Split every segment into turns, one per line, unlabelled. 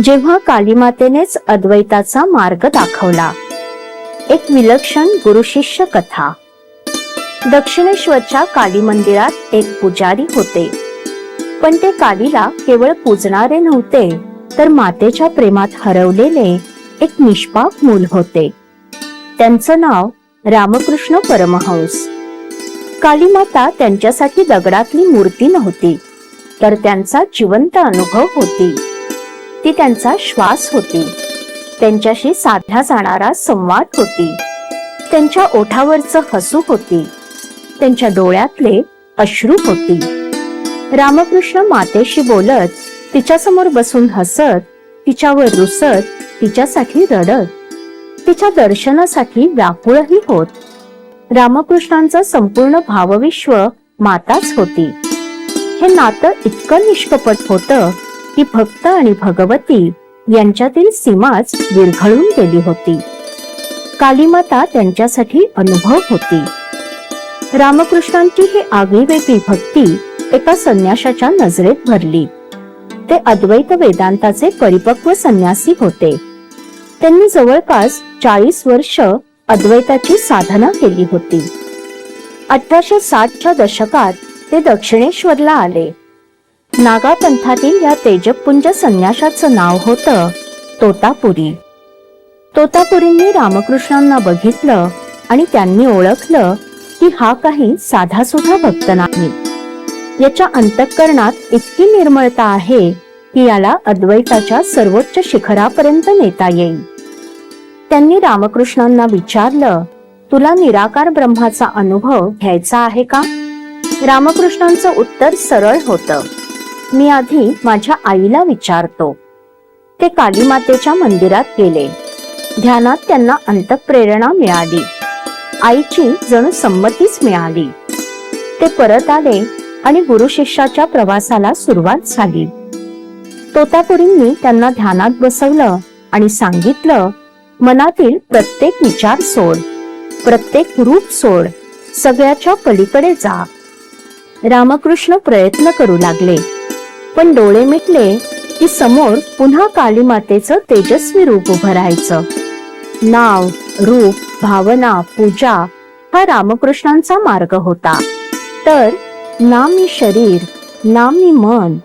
जेव्हा कालीमातेनेच अद्वैताचा मार्ग दाखवला. एक विलक्षण गुरुशिष्य कथा. दक्षिणेश्वरच्या काली मंदिरात एक पुजारी होते. पण ते कालीला केवळ पूजणारे नव्हते, तर मातेच्या प्रेमात हरवलेले एक निष्पाप मूल होते. त्यांचं नाव रामकृष्ण परमहंस. कालीमाता त्यांच्यासाठी दगडातली मूर्ती नव्हती, तर त्यांचा जिवंत अनुभव होती. ती त्यांचा श्वास होती, त्यांच्याशी साधला जाणारा संवाद होती, त्यांच्या ओठावरचं हसू होती, त्यांच्या डोळ्यातले अश्रू होती. रामकृष्ण मातेशी बोलत, तिच्यासमोर बसून हसत, तिच्यावर रुसत, तिच्यासाठी रडत, तिच्या दर्शनासाठी व्याकुळही होत. रामकृष्णांचं संपूर्ण भावविश्व माताच होती. हे नातं इतकं निष्कपट होतं की भक्त आणि भगवती यांच्यातील सीमाच विरघळून गेली होती. कालीमाता त्यांच्यासाठी अनुभव होती. रामकृष्णांची ही आगळीवेगळी भक्ती एका संन्याशाच्या नजरेत भरली. ते अद्वैत वेदांताचे परिपक्व संन्यासी होते. त्यांनी जवळपास 40 वर्ष अद्वैताची साधना केली होती. 1860च्या दशकात ते दक्षिणेश्वरला आले. नागापंथातील या तेजपुंज संन्याशाचं नाव होतं तोतापुरी. तोतापुरींनी रामकृष्णांना बघितलं आणि त्यांनी ओळखलं की हा काही साधासुधा भक्त नाही. याच्या अंतःकरणात इतकी निर्मळता आहे की याला अद्वैताच्या सर्वोच्च शिखरापर्यंत नेता येईल. त्यांनी रामकृष्णांना विचारलं, तुला निराकार ब्रह्माचा अनुभव घ्यायचा आहे का? रामकृष्णांचं उत्तर सरळ होतं, मी आधी माझ्या आईला विचारतो. ते कालीमातेच्या मंदिरात गेले. ध्यानात त्यांना अंतःप्रेरणा मिळाली. आईची जणू संमतीच मिळाली. ते परत आले आणि गुरु शिष्याच्या प्रवासाला सुरुवात झाली. तोतापुरींनी त्यांना ध्यानात बसवलं आणि सांगितलं, मनातील प्रत्येक विचार सोड, प्रत्येक रूप सोड, सगळ्याच्या पलीकडे जा. रामकृष्ण प्रयत्न करू लागले, पण डोळे मिटले की समोर पुन्हा कालीमातेचं तेजस्वी रूप उभं राहायचं. नाव, रूप, भावना, पूजा हा रामकृष्णांचा मार्ग होता. तर ना मी शरीर, ना मी मन,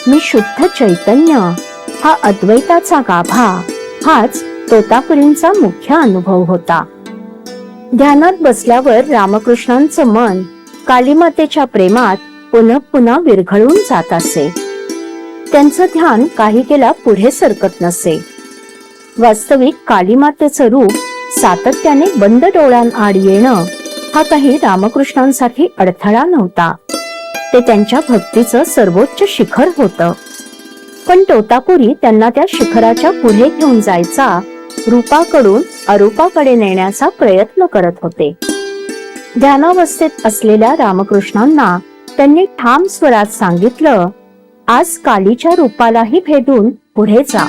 मी शुद्ध चैतन्य हा अद्वैताचा गाभा, हाच तोतापुरींचा मुख्य अनुभव होता. ध्यानात बसल्यावर रामकृष्णांचं मन कालीमातेच्या प्रेमात पुन्हा पुन्हा विरघळून जात असे. त्यांचं ध्यान काही केला पुढे सरकत नसे. वास्तविक कालीमातेचं रूप सातत्याने बंद डोळ्यांआड येणं हा काही रामकृष्णांसाठी अडथळा नव्हता. ते त्यांच्या भक्तीचं सर्वोच्च शिखर होतं. पण तोतापुरी त्यांना त्या शिखराच्या पुढे घेऊन जायचा, रूपाकडून अरूपाकडे नेण्याचा प्रयत्न करत होते. ध्यानावस्थेत असलेल्या रामकृष्णांना त्यांनी ठाम स्वरात सांगितलं, आज कालीच्या रूपालाही भेदून पुढे जा.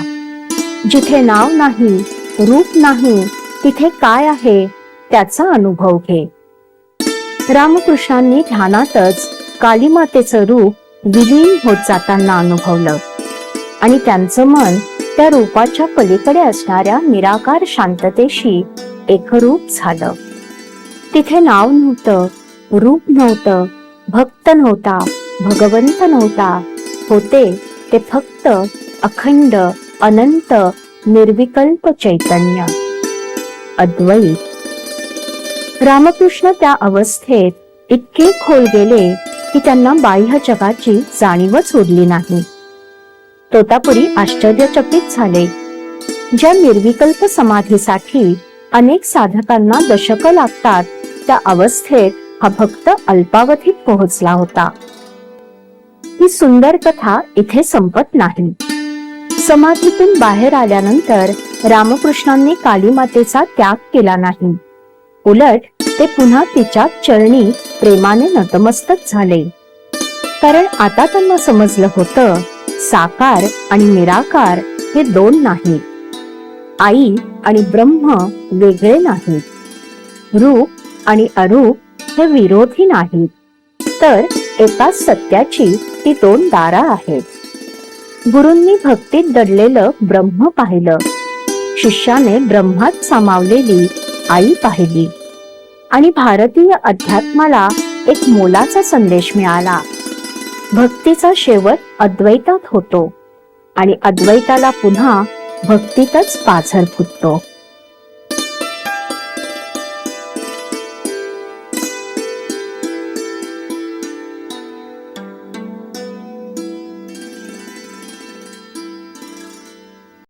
जिथे नाव नाही, रूप नाही, तिथे काय आहे त्याचा अनुभव घे. रामकृष्णांनी ध्यानातच कालीमातेचं रूप विलीन होत जाताना अनुभवलं आणि त्यांचं मन त्या रूपाच्या पलीकडे असणाऱ्या निराकार शांततेशी एकरूप झालं. तिथे नाव नव्हतं, रूप नव्हतं, भक्त नव्हता, भगवंत नव्हता. होते ते फक्त अखंड, अनंत, निर्विकल्प चैतन्य, अद्वैत. रामकृष्ण त्या अवस्थेत इतके खोल गेले की त्यांना बाह्य जगाची जाणीवच उरली नाही. तोतापुरी आश्चर्यचकित झाले. ज्या निर्विकल्प समाधीसाठी अनेक साधकांना दशकं लागतात, त्या अवस्थेत हा भक्त अल्पावधीत पोहोचला होता. ही सुंदर कथा इथे संपत नाही. समाधीतून बाहेर आल्यानंतर रामकृष्णांनी कालीमातेचा त्याग केला नाही. उलट ते पुन्हा तिच्या चरणी प्रेमाने नतमस्तक झाले. कारण आता त्यांना समजलं होतं, साकार आणि निराकार हे दोन नाहीत. आई आणि ब्रह्म वेगळे नाहीत. रूप आणि अरूप हे विरोधी नाहीत, तर एकाच सत्याची ती दोन दारं आहेत. गुरूंनी भक्तीत दडलेलं ब्रह्म पाहिलं. शिष्याने ब्रह्मात सामावलेली आई पाहिली. आणि भारतीय अध्यात्माला एक मोलाचा संदेश मिळाला. भक्तीचा शेवट अद्वैतात होतो आणि अद्वैताला पुन्हा भक्तीतच पाझर फुटतो.